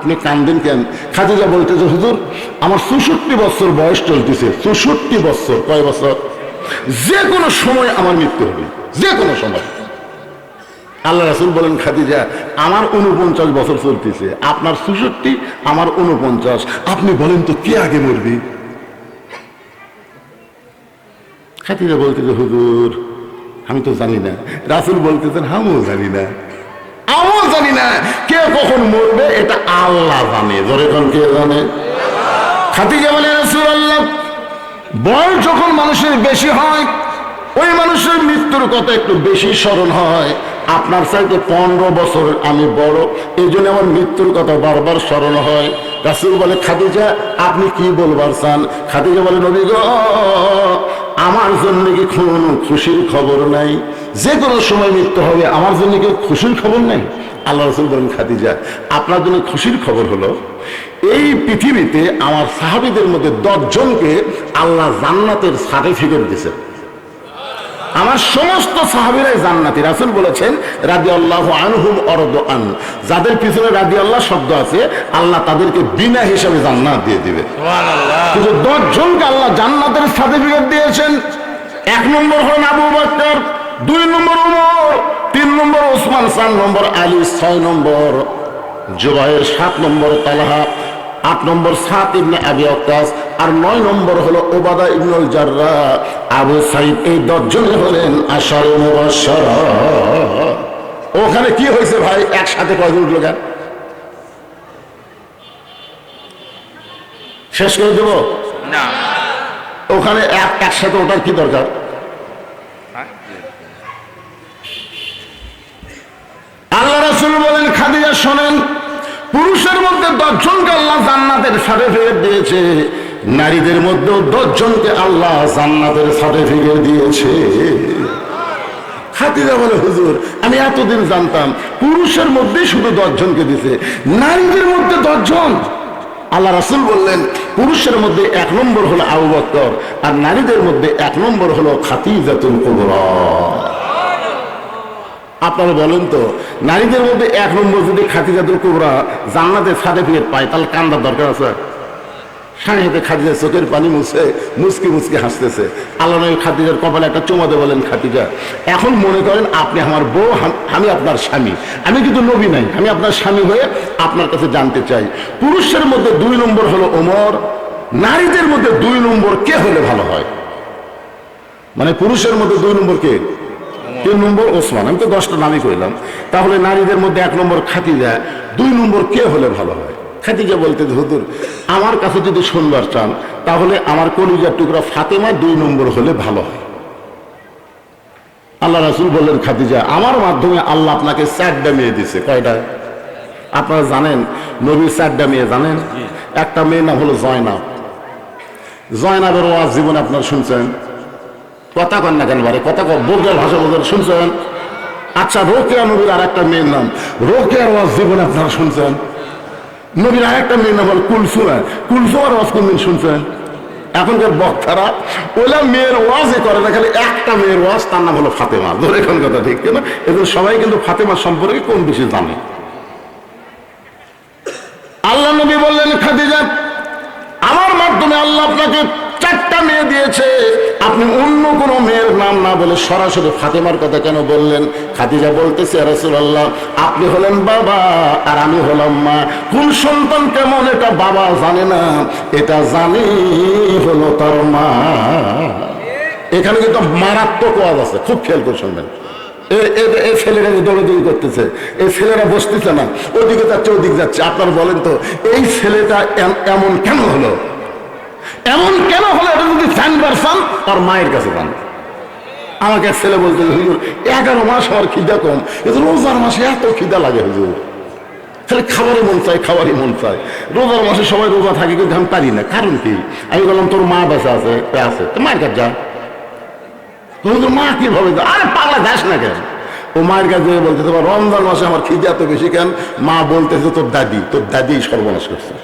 আপনি কান্দেন কেন? খাদিজা বলতেছে, হুজুর আমার 64 বছর বয়স চলতেছে। 64 বছর, কয় বছর? যে কোনো সময় আমার মৃত্যু হবে, যে কোনো সময়। আল্লাহ রাসূল বলেন, খাদিজা আমার 49 বছর চলতেছে, আপনার 64, আমার 49, আপনি বলেন তো কে আগে মরবে? খাদিজা বলতেছে, হুজুর আমি তো জানি না। রাসূল বলতেছেন, আমিও জানি না, আমিও জানি না কে কখন মরবে, এটা আল্লাহ জানে। ধরে কোন কে জানে? খাদিজা বলে, রাসূলুল্লাহ বয়স যখন মানুষের বেশি হয় ওই মানুষের মৃত্যুর কথা একটু বেশি স্মরণ হয়। আপনার চাইতে 15 বছর আমি বড়, এই জন্য আমার মৃত্যুর কথা বারবার স্মরণ হয়। রাসূল বলে, খাদিজা আপনি কি বলবার চান? খাদিজা বলে, নবী গো আমার জন্য কি কোনো খুশির খবর নাই? যে কোনো সময় মৃত্যু হবে, আমার জন্য কি খুশির খবর নেই? আল্লাহ রাসূল বলেন, খাদিজা আপনার জন্য খুশির খবর হলো এই পৃথিবীতে আমার সাহাবীদের মধ্যে 10 জনকে আল্লাহ জান্নাতের সার্টিফিকেট দিয়েছে। আমার সমস্ত সাহাবীরাই জান্নাতি। রাসূল বলেছেন, রাদিয়াল্লাহু আনহুম ওয়ারদুআন, যাদের পিছনে রাদিয়াল্লাহ শব্দ আছে আল্লাহ তাদেরকে বিনা হিসাবে জান্নাত দিয়ে দিবে। সুবহানাল্লাহ। কিন্তু 10 জনকে আল্লাহ জান্নাতের সার্টিফিকেট দিয়েছেন। 1 নম্বর হলেন আবু বকর, 2 নম্বর ওমর, 3 নম্বর ওসমান, 4 নম্বর আলী, 6 নম্বর জুবায়ের, 7 নম্বর তালহা, 8 নম্বর সাদ ইবনে আবি ওয়াক্কাস, আর 9 নম্বর হলো উবাদা ইবনুল জাররাহ, আবু সাঈদ। এই 10 জনে হলেন আশারে মুবাশশারা। ওখানে কি হয়েছে ভাই? একসাথে কয়জন উঠলো কেন? শেষ করে দেব না, ওখানে একসাথে ওঠার কি দরকার? আল্লাহ রাসূল বলেন, খাদিজা শোনেন, পুরুষের মধ্যে 10 জনকে আল্লাহ জান্নাতের সার্টিফিকেট দিয়েছে, নারীদের মধ্যেও 10 জনকে আল্লাহ জান্নাতের সার্টিফিকেট দিয়েছে। খাদিজা বলে, হুজুর আমি এতদিন জানতাম পুরুষের মধ্যেই শুধু 10 জনকে দিয়েছে, নারীদের মধ্যে 10 জন। আল্লাহ রাসূল বললেন, পুরুষের মধ্যে 1 নম্বর হলো আবু বকর, আর নারীদের মধ্যে 1 নম্বর হলো খাদিজাতুল কুবরা। আপনারা বলেন তো, নারীদের মধ্যে 1 নম্বর যদি খাদিজাতুল কুবরা জান্নাতের সার্টিফিকেট পায় তাহলে কান্দার দরকার আছে? সাথে খাদিজা চোখের পানি মুছে মুচকি মুচকি হাসতেছে। আল্লাহ নবী খাদিজার কপালে একটা চুমা দিয়ে বলেন, খাদিজা এখন মনে করেন আপনি আমার বউ, আমি আপনার স্বামী, আমি কিন্তু নবী নাই, আমি আপনার স্বামী হয়ে আপনার কাছে জানতে চাই, পুরুষের মধ্যে 2 নম্বর হলো ওমর, নারীদের মধ্যে 2 নম্বর কে হলে ভালো হয়? মানে পুরুষের মধ্যে 2 নম্বর কে? 3 নম্বর ওসমান। আমি তো 10টা নামই কইলাম। তাহলে নারীদের মধ্যে 1 নম্বর খাদিজা, 2 নম্বর কে হলে ভালো হয়? খাদিজা বলতে, হুজুর আমার কাছে যদি শুনবার চান তাহলে আমার কলিজার টুকরা ফাতেমা 2 নম্বর হলে ভালো হয়। আল্লাহ রাসূল বললেন, খাদিজা আমার মাধ্যমে আল্লাহ আপনাকে 4টা মেয়ে দিছে। কয়টা? আপনারা জানেন নবীর 4টা মেয়ে জানেন? একটা মেয়ের নাম হলো জয়নাব। জয়নাবের ওয়াজ জীবনে আপনারা শুনছেন? কথা কন না কেন? বারে কথা বোঝার ভাষা বোঝার শুনছেন? আচ্ছা, রোকেয়া নবীর আর একটা মেয়ের নাম, রোকেয়ার ওয়াজ জীবনে আপনারা শুনছেন? নবীর আর একটা মেয়ের নাম হল কুলসুমা, কুলসুমার ওয়াজ কোনদিন শুনছেন? এখনকার বক্তারা ওলা মেয়ের ওয়াজই করে না, খালি একটা মেয়ের ওয়াজ, তার নাম হলো ফাতেমা। ধরে এখন কথা ঠিক কিনা? এদের সবাই কিন্তু ফাতেমা সম্পর্কে কম বেশি জানে। আল্লাহ নবী বললেন, খাদিজা আমার মাধ্যমে আল্লাহ আপনাকে 4টা মেয়ে দিয়েছে, আপনি অন্য কোনো মেয়ের নাম না বলে সরাসরি ফাতেমার কথা কেন বললেন? খাদিজা বলতেছে, ইয়া রাসূলুল্লাহ আপনি হলেন বাবা আর আমি হলাম মা, কোন সন্তান কেমন এটা বাবা জানে না, এটা জানি হলো তার মা। এখানে কিন্তু মারাত্মক ওয়াজ আছে, খুব খেয়াল করে শুনবেন। এই ছেলেরা দৌড়াদৌড়ি করতেছে, এই ছেলেরা বসতেছে না, ওদিকে যাচ্ছে ওদিকে যাচ্ছে। আপনারা বলেন তো এই ছেলেটা এমন কেন হলো? এমন কেন হলো? এটা যদি জানবার চান তার মায়ের কাছে যান। আমাকে এক ছেলে বলতে, হুজুর 11 মাস আমার খিদা কম, কিন্তু রোজার মাসে এত খিদা লাগে হুজুর, তাহলে খাবারই মন চায়, খাবারই মন চায়। রোজার মাসে সবাই রোজা থাকে কিন্তু আমি পারি না, কারণ কি? আমি বললাম তোর মা বেঁচে আছে, আছে তো মায়ের কাছে যা। হুজুর মা কিভাবে যা? আরে পাগলা যাস না কেন? ও মায়ের কাছে বলতে, তোমার রমজান মাসে আমার খিদা এত বেশি কেন? মা বলতেছে তোর দাদি সর্বনাশ করছে।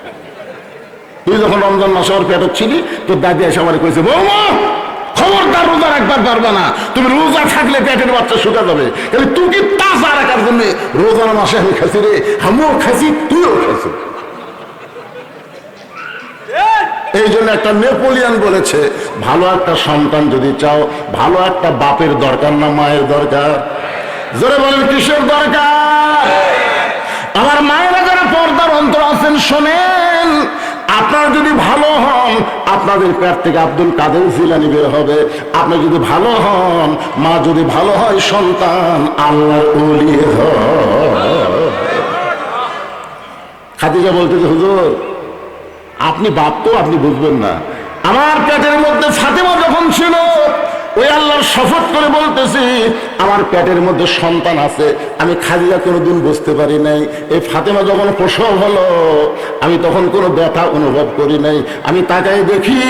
তুই যখন রমজান মাসে ওর পেটক ছিলি, তোর দাদি এসে আমার কইছে, বৌমা খবরদার রোজা রাখবার পারবা না, তুমি রোজা থাকলে পেটের বাচ্চা শুকা যাবে, তাহলে তুই কি তাজা রাখার জন্য রোজার মাসে আমি খাসি রে, আমিও খাসি তুইও খাসি। এই জন্য একটা নেপোলিয়ান বলেছে, ভালো একটা সন্তান যদি চাও, ভালো একটা বাপের দরকার না মায়ের দরকার? জোরে বলেন কিসের দরকার? আমার মায়েরা যারা পর্দার অন্তর আছেন শোনেন, আপনারা যদি ভালো হন, আপনাদের পেট থেকে আব্দুল কাদের জিলানী বের হবে। আপনি যদি ভালো হন, মা যদি ভালো হয়, সন্তান আল্লাহর ওলি হয়। খাদিজা বলতেছে, হুজুর আপনি বাপ তো, আপনি বুঝবেন না। আমার পেটের মধ্যে ফাতেমা যখন ছিল, ওই আল্লাহর শপথ করে বলতেছি, আমার পেটের মধ্যে সন্তান আছে। আমি খাদিজা কোনোদিন বুঝতে পারি নাই। এই ফাতেমা যখন প্রসব হলো, আমি তখন কোনো ব্যথা অনুভব করি নাই। আমি তাকাই দেখি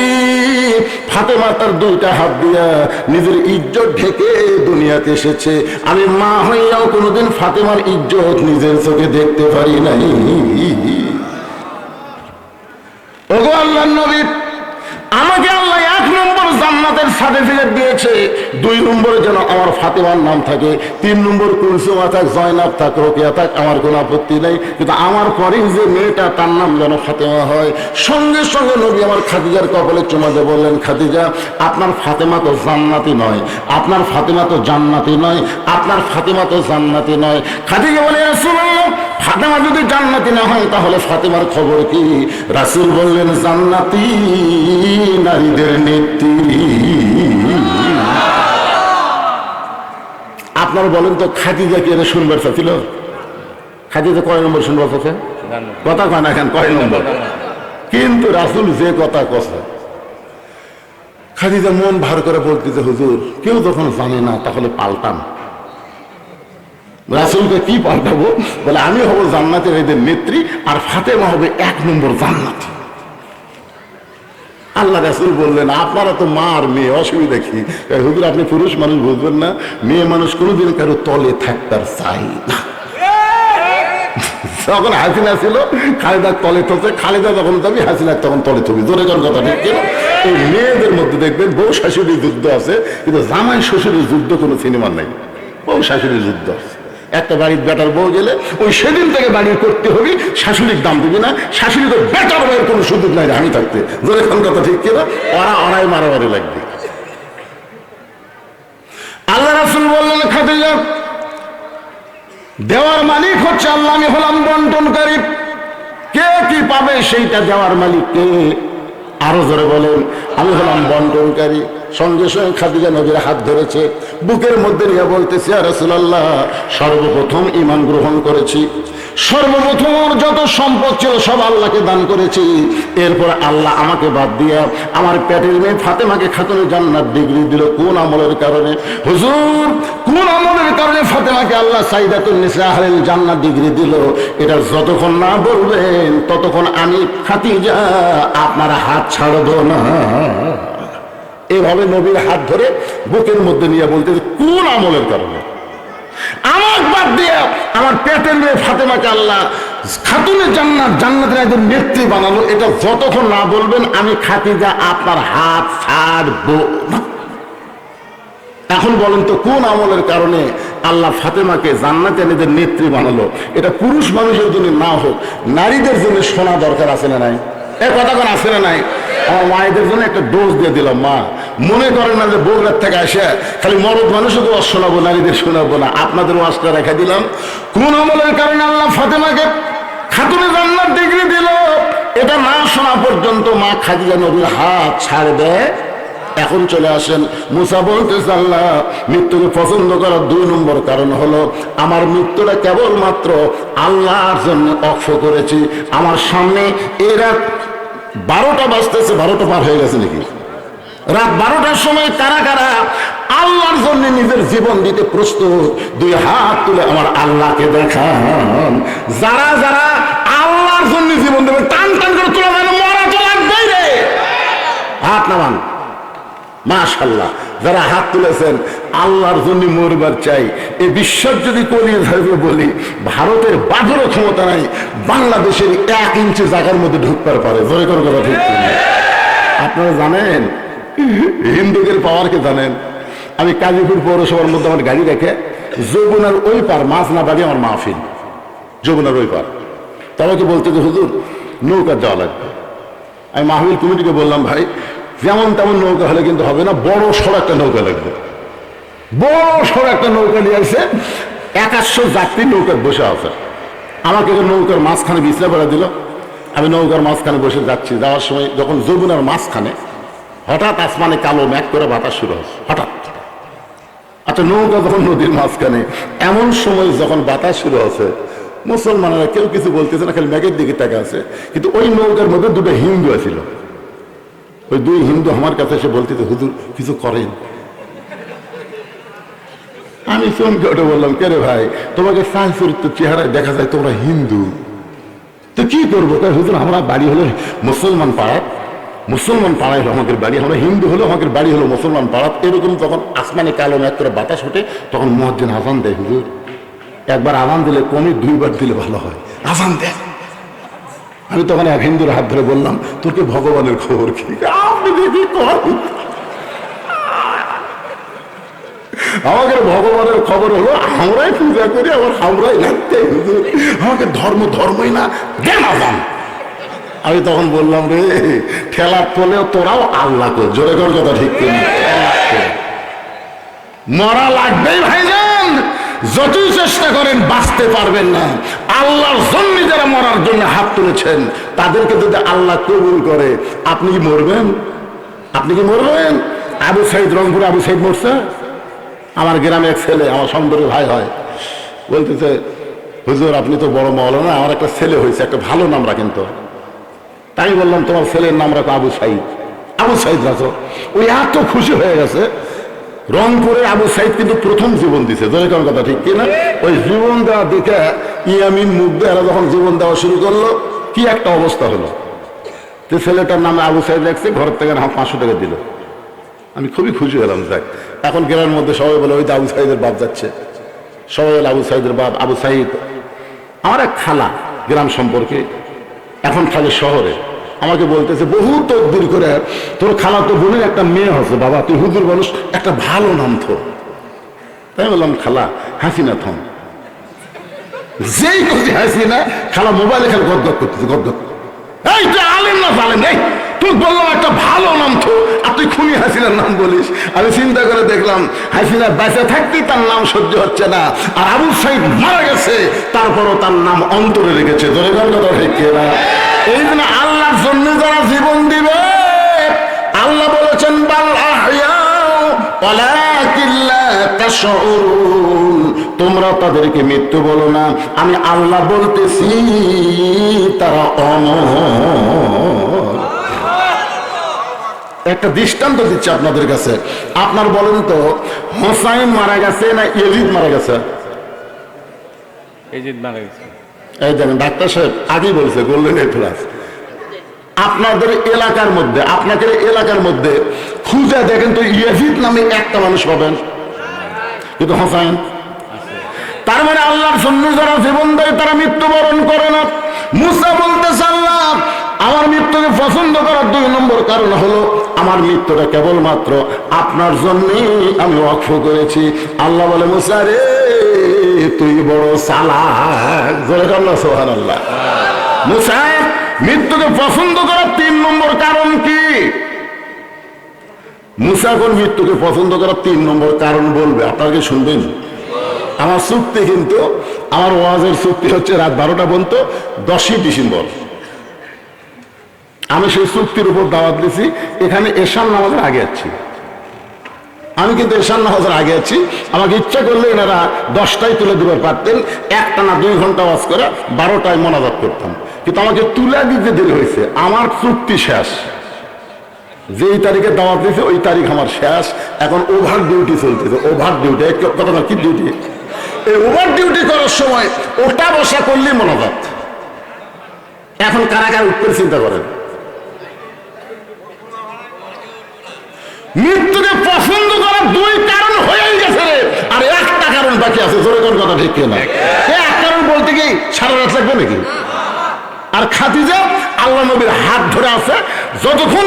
ফাতেমা তার দুইটা হাত দিয়া নিজের ইজ্জত ঢেকে দুনিয়াতে এসেছে। আমি মা হইয়াও কোনোদিন ফাতেমার ইজ্জত নিজের চোখে দেখতে পারি নাই। ওগো আল্লাহর নবী, আমাকে আল্লাহ 1 নম্বর জান্নাতের সার্টিফিকেট দিয়েছে। 2 নম্বরে যেন আমার ফাতেমার নাম থাকে, 3 নম্বর কুলসুমা থাক, জয়নাব থাক, রোকেয়া থাক, আমার কোনো আপত্তি নেই। কিন্তু আমার পরে যে মেয়েটা, তার নাম যেন ফাতেমা হয়। সঙ্গে সঙ্গে নবী আমার খাদিজার কপালে চুমা দিয়ে বললেন, খাদিজা আপনার ফাতেমা তো জান্নাতি নয়, আপনার ফাতেমা তো জান্নাতি নয়, আপনার ফাতেমা তো জান্নাতি নয়। খাদিজা বলে, রাসূলুল্লাহ ফাতেমা যদি জান্নাতি না হয় তাহলে ফাতেমার খবর কি? রাসূল বললেন, জান্নাতি নারীদের নেত্রী। আপনারা বলেন তো, খাদিজা কি এটা শুনবার চাচ্ছিল? খাদিজা কয় নম্বর শুনবার চাচ্ছে? কথা কয় না, এখন কয় নম্বর? কিন্তু রাসূল যে কথা কথা, খাদিজা মন ভার করে বলতেছে, হুজুর কেউ যখন জানে না তাহলে পাল্টান। রাসূলকে কি পাল্টাবো? বলে, আমি হব জান্নাতের এদের নেত্রী, আর ফাতেমা হবে 1 নম্বর জান্নাতি। আল্লাহ রাসূল বললেন, আপনারা তো মা আর মেয়ে, অসুবিধা কি? হুজুর আপনি পুরুষ মানুষ বুঝবেন না, মেয়ে মানুষ কোনোদিন কারো তলে থাকতে চাই না। যখন হাসিনা ছিল খালেদার তলে থসে, খালেদা যখন যাবি হাসিনা তখন তলে থবি। জোরে কোন কথা ঠিক কিনা? এই মেয়েদের মধ্যে দেখবেন বউ শাশুড়ির যুদ্ধ আছে, কিন্তু জামাই শ্বশুরের যুদ্ধ কোনো সিনেমার নাই। বউ শাশুড়ির যুদ্ধ আছে। একটা বাড়ির বেটার বউ গেলে ওই সেদিন থেকে বাড়ির করতে হবে, শাশুড়ির দাম দিবি না, শাশুড়ি তো বেটার বউয়ের কোনো সুযোগ নাই আমি থাকতে। জোরে কোন কথা ঠিক কিনা? ওরাই মারামারি লাগবে। আল্লাহ রাসূল বললেন, খাদিজা দেওয়ার মালিক হচ্ছে আল্লাহ, আমি হলাম বন্টনকারী। কে কি পাবে সেইটা দেওয়ার মালিক কে? আরো জোরে বলেন, আমি হলাম বন্টনকারী। সঙ্গে সঙ্গে খাদিজা নবীর হাত ধরেছে, বুকের মধ্যে নিয়ে বলতেছে, ইয়া রাসূলুল্লাহ সর্বপ্রথম ঈমান গ্রহণ করেছি, সর্বপ্রথম যত সম্পদ ছিল সব আল্লাহকে দান করেছি। এরপর আল্লাহ আমাকে বাদ দিয়া আমার পেটের মেয়ে ফাতেমাকে খাতুনে জান্নাত ডিগ্রি দিল। কোন আমলের কারণে? হুজুর কোন আমলের কারণে ফাতেমাকে আল্লাহ সাইদাতুন নিসা আহলিল জান্নাত ডিগ্রি দিল, এটা যতক্ষণ না বলবেন ততক্ষণ আমি খাদিজা আপনার হাত ছাড়ব না। এভাবে নবীর হাত ধরে বুকের মধ্যে নিয়ে বলতে, কোন আমলের কারণে আমার বাদ দিয়ে আমার পেটের মেয়ে ফাতেমাকে আল্লাহ খাতুনে জান্নাত, জান্নাতের একজন নেত্রী বানালো, এটা যতক্ষণ না বলবেন আমি খাদিজা আপনার হাত ছাড়বো না। এখন বলেন তো, কোন আমলের কারণে আল্লাহ ফাতেমাকে জান্নাতে নিজের নেত্রী বানালো? এটা পুরুষ মানুষের জন্য না হোক, নারীদের জন্য শোনা দরকার আছে না নাই? এ কথা কোন আছে না নাই? আমার মায়েদের জন্য একটা ডোজ দিয়ে দিলাম। মা মনে করেন না যে বগুড়ার থেকে আসে খালি মরদ মানুষও তো ওয়াজ শোনাবো, নারীদের শোনাবো না। আপনাদের ওয়াজটা রেখে দিলাম। কোন আমলের কারণে আল্লাহ ফাতেমাকে খাতুনে জান্নাত ডিগ্রি দিল, এটা না শোনা পর্যন্ত মা খাদিজা নবীর হাত ছাড়বে। এখন চলে আসেন, মুসা বলতেছে, আল্লাহ মৃত্যুকে পছন্দ করার 2 নম্বর কারণ হলো আমার মৃত্যুটা কেবলমাত্র আল্লাহর জন্য অক্ষ করেছি। আমার সামনে এই রাত 12টা বাজতেছে, 12টা পার হয়ে গেছে নাকি? রাত 12টার সময় কারা কারা আল্লাহর জন্য নিজের জীবন দিতে প্রস্তুত? 2 হাত তুলে আমার আল্লাহকে দেখান। যারা যারা আল্লাহর জন্য জীবন দেবে টান টান করে তোলা যেন মরা তো লাগবেই রে। হাত নামান। মাশাআল্লাহ, যারা হাত তুলেছেন আল্লাহর জন্য মরবার চাই। এই বিশ্বাস যদি করি বলি, ভারতের বাঘেরও ক্ষমতা নাই বাংলাদেশের 1 ইঞ্চি জায়গার মধ্যে ঢুকতে পারে। জোরে করে কথা ঠিক। আপনারা জানেন হিন্দুদের পাওয়ারকে জানেন? আমি কাজীপুর পৌরসভার মধ্যে আমার গাড়ি রেখে যমুনার ওই পার, মাছ না বাড়ি আমার মাহফিল যমুনার ওই পার। তবে কি বলতে যে হুজুর নৌকা যাওয়া লাগবে। আমি মাহফিল কমিটিকে বললাম, ভাই যেমন তেমন নৌকা হলে কিন্তু হবে না, বড় সড়ো একটা নৌকা লাগবে। বড় সড়ো একটা নৌকা নিয়ে আসে, 100 যাত্রী নৌকায় বসে আছে। আমাকে নৌকার মাঝখানে বিছনা করে দিল। আমি নৌকার মাঝখানে বসে যাচ্ছি। যাওয়ার সময় যখন যমুনার মাঝখানে হঠাৎ আসমানে কালো মেঘ করে বাতাস শুরু হচ্ছে, হঠাৎ। আচ্ছা, নৌকা যখন নদীর মাঝখানে, এমন সময় যখন বাতাস শুরু হচ্ছে, মুসলমানেরা কেউ কিছু বলতেছে না, খালি মেঘের দিকে তাকা আছে। কিন্তু ওই নৌকার মধ্যে 2টা হিন্দু আছিল। ওই 2 হিন্দু আমার কাছে এসে বলতেছে, হুজুর কিছু করেন। আমি চমকে ওঠে বললাম, কে রে ভাই, তোমাকে সাই চরিত্র চেহারায় দেখা যায় তোমরা হিন্দু, তো কি করবো? হুজুর আমরা বাড়ি হলো মুসলমান পাড়ায়, মুসলমান পাড়ায় হলো আমাদের বাড়ি, আমরা হিন্দু হলো আমাদের বাড়ি হলো মুসলমান পাড়া। এরকম যখন আসমানে কালো মেঘ করে বাতাস ওঠে, তখন মুয়াজ্জিন আযান দেয়। হুজুর একবার আযান দিলে কমই, 2বার দিলে ভালো হয়, আযান দেয়। আমি তখন এক হিন্দুর হাত ধরে বললাম, তোর কি ভগবানের খবর কি? আপনি দেখি আমাদের ভগবানের খবর হলো আমরাই পূজা করি, আবার আমরাই লাগতে, আমাকে ধর্মই না, দেন আযান। আমি তখন বললাম, রে ঠেলার তলেও তোরাও আল্লাহ কর, জোরে কর কথা, ঠিক কিনা? মরা লাগবেই ভাইজান, যতই চেষ্টা করেন বাঁচতে পারবেন না। আল্লাহর জন্য যারা মরার জন্য হাত তুলেছেন, তাদেরকে যদি আল্লাহ কবুল করে, আপনি কি মরবেন? আপনি কি মরবেন? আবু সাইদ, রংপুরে আবু সাইদ মরছে। আমার গ্রামে এক ছেলে, আমার সম্পর্কে ভাই হয়, বলতেছে, হুজুর আপনি তো বড় মাওলানা, আমার একটা ছেলে হয়েছে, একটা ভালো নাম রাখেন তো। তাই বললাম, তোমার ছেলের নাম রাখো আবু সাইদ। আবু সাইদ রাখো। ওই এত খুশি হয়ে গেছে। রংপুরে আবু সাইদ কিন্তু প্রথম জীবন দিছে, জোরে কোন কথা, ঠিক কিনা? ওই জীবন দেওয়া দেখে ইয়ামিন মুগ্ধ, এরা যখন জীবন দেওয়া শুরু করলো, কি একটা অবস্থা হলো। তো ছেলেটার নামে আবু সাইদ রাখছে, ঘর থেকে 500 টাকা দিল। আমি খুবই খুশি হলাম। যাক, এখন গ্রামের মধ্যে সবাই বলে, ওই যে আবু সাইদের বাপ যাচ্ছে, সবাই বলে আবু সাইদের বাপ। আবু সাইদ আমার এক খালা, গ্রাম সম্পর্কে, এখন থাকে শহরে। আমাকে বলতেছে, বহু তদবির করে তোর খালা তো বোনের একটা মেয়ে হচ্ছে, বাবা তুই হুজুর মানুষ, একটা ভালো নাম তো। তাই বললাম, খালা হাসিনা থম। যেই করছি হাসিনা, খালা মোবাইলে খালি গদগদ করতেছে, গদগদ। এই তুই আলেম না জালেম? এই তুই বললাম একটা ভালো নাম তো, আর তুই খুনি হাসিনার নাম বলিস। আমি চিন্তা করে দেখলাম, হাসিনা বেঁচে থাকতেই তার নাম সহ্য হচ্ছে না, আর আবু সাইদ মারা গেছে, তারপরও তার নাম অন্তরে রেখেছে। ধরে গেল কথা, ঠিক কিনা? এই জন্য আল্লাহর জন্য যারা জীবন দিবে, আল্লাহ বলেছেন, বাল আহইয়াউ ওয়ালাকিন লা তাশউরুন, তোমরা তাদেরকে মৃত্যু বলো না, আমি আল্লাহ বলতেছি তারা অমর। একটা দৃষ্টান্ত দিচ্ছি আপনাদের কাছে। আপনার বলেন তো, হোসাইন মারা গেছে না ইয়াজিদ মারা গেছে? ইয়াজিদ মারা গেছে। এই দেখেন ডাক্তার সাহেব আগেই বলছে, গোল্ডেন এ প্লাস। আপনাদের এলাকার মধ্যে, আপনাদের এলাকার মধ্যে খুঁজে দেখেন তো, ইয়াজিদ নামে একটা মানুষ পাবেন, কিন্তু হোসাইন। তার মানে আল্লাহর জন্য যারা জীবন দেয়, তারা মৃত্যুবরণ করে না। মুসা বলতেছে, আল্লাহ আমার মৃত্যুকে পছন্দ করার 2 নম্বর কারণ হলো, আমার মৃত্যুটা কেবলমাত্র আপনার জন্যই আমি ওয়াকফ করেছি। আল্লাহ বলে, মুসা রে তুই বড় চালাক, জোরে কান্না সুবহানাল্লাহ। মুসা মৃত্যুকে পছন্দ করার 3 নম্বর কারণ কি? মুসা কোন মৃত্যুকে পছন্দ করার 3 নম্বর কারণ বলবে, আপনারা কি শুনবেন? আমার চুক্তি কিন্তু, আমার ওয়াজের চুক্তি হচ্ছে রাত 12টা পর্যন্ত, 10ই ডিসেম্বর। আমি সেই চুক্তির উপর দাওয়াত দিছি। এখানে এশার নামাজের আগে আছি, আমি কিন্তু এশার নামাজের আগে আছি। আমাকে ইচ্ছা করলে এনারা 10টায় তুলে দিতে পারতেন, একটানা 2 ঘন্টা ওয়াজ করে 12টায় মোনাজাত করতাম, কিন্তু আমাকে তুলে দিতে দেরি হয়েছে। আমার চুক্তি শেষ, যেই তারিখে দাওয়াত দিয়েছে ওই তারিখ আমার শেষ। এখন ওভার ডিউটি চলতেছে। ওভার ডিউটি কথা না, কি ডিউটি? এই ওভার ডিউটি করার সময় ওটা বসা করলেই মোনাজাত। এখন কারা কারা উত্তর চিন্তা করেন। মৃত্যুকে পছন্দ করার 2 কারণ হয়ে গেছে রে, আর একটা কারণ বাকি আছে। জোরে কোন কথা, ঠিক কিনা? এক কারণ বলতে কি সারা রাত লাগবে নাকি? আর খাদিজা আল্লাহ নবীর হাত ধরে আছে যতক্ষণ